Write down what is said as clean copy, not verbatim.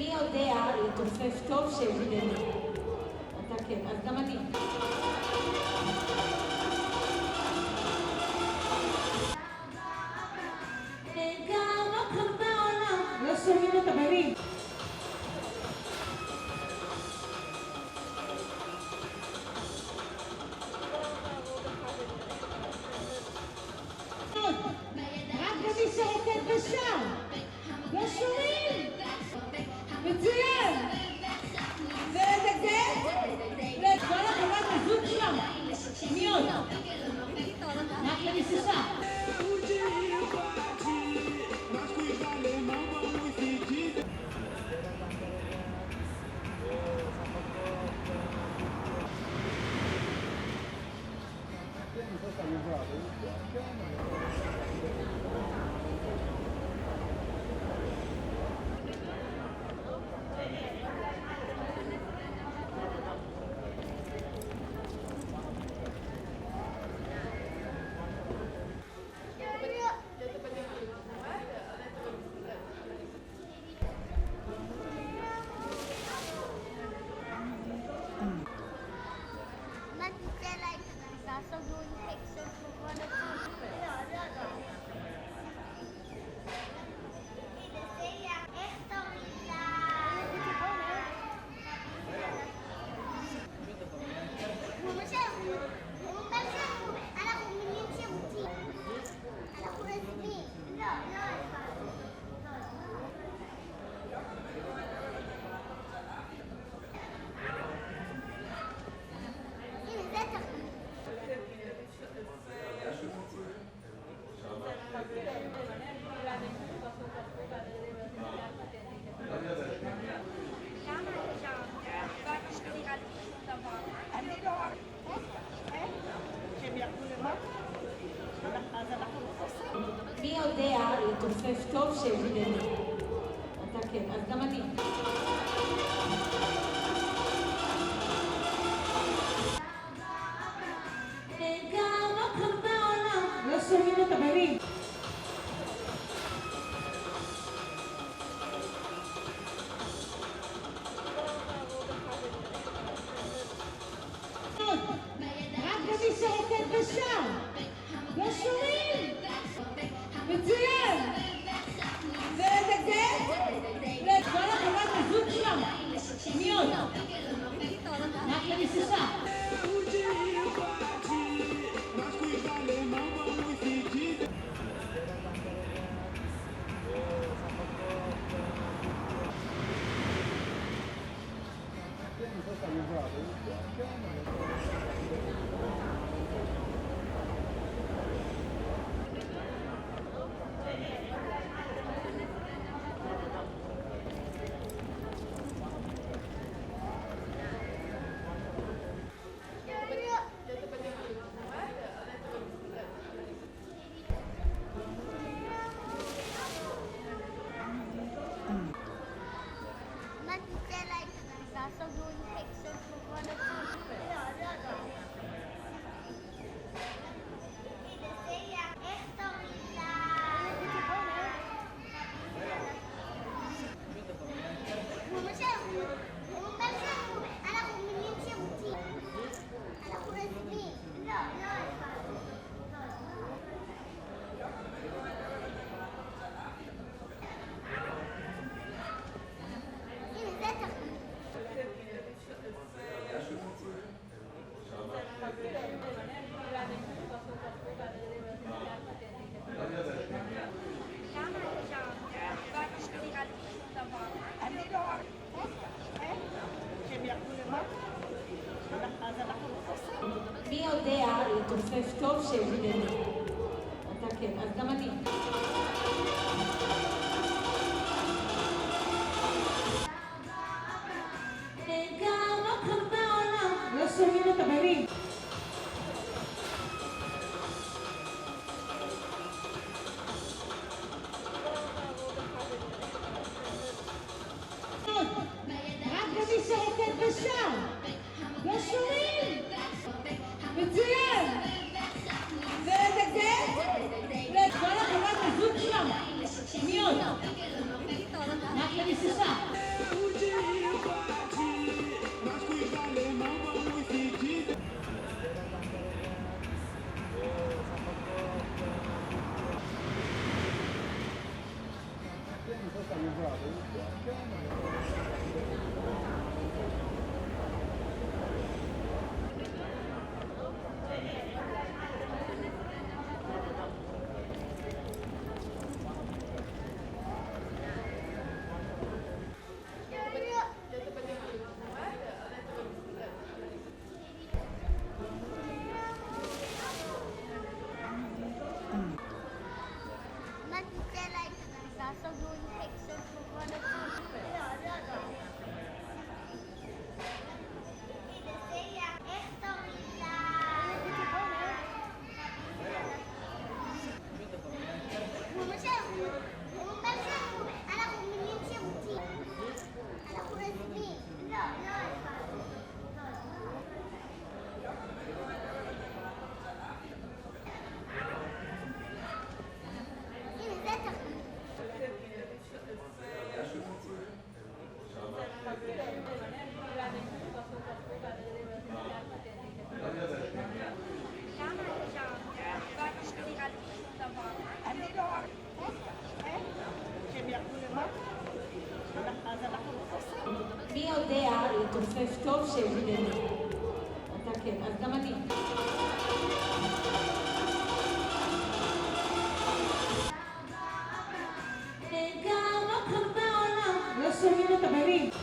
מי יודע לתופף טוב שהבדלי? אתה כן, אז גם אני. גם כאן בעולם לא שומעים את הבנים. רק למי שרוקד בשם, לא שומעים! מצוין! ולדגדג? וכל החברת הזוג שם! מי עוד? רק למי ששם! מי יודע לתופף טוב שהבדלי? אתה כן, אז גם אני. גם כאן בעולם לא שומעים את הבנים. רק למי שרוקד בשם, לא שומעים! מצוין! ולדגדג? וכל החברת הזוג שם! מי עוד? רק למי ששם! מי יודע לתופף טוב שהבדלי? אתה כן, אז גם אני. גם כאן בעולם לא שומעים את הבנים. רק למי שרוקד בשם, לא שומעים! מצוין! ולדגדג? וכל החברת มันจะอะไรสาสกุลเทคโนโลยีEsto mira. Mama siya, umutang siya. Anak ko, minyan siya uti. Anak ko, recipe. No, no. Ini datang. מי יודע לתופף טוב שהבדל? אתה כן, אז גם אני. לא שומעים את הבנים.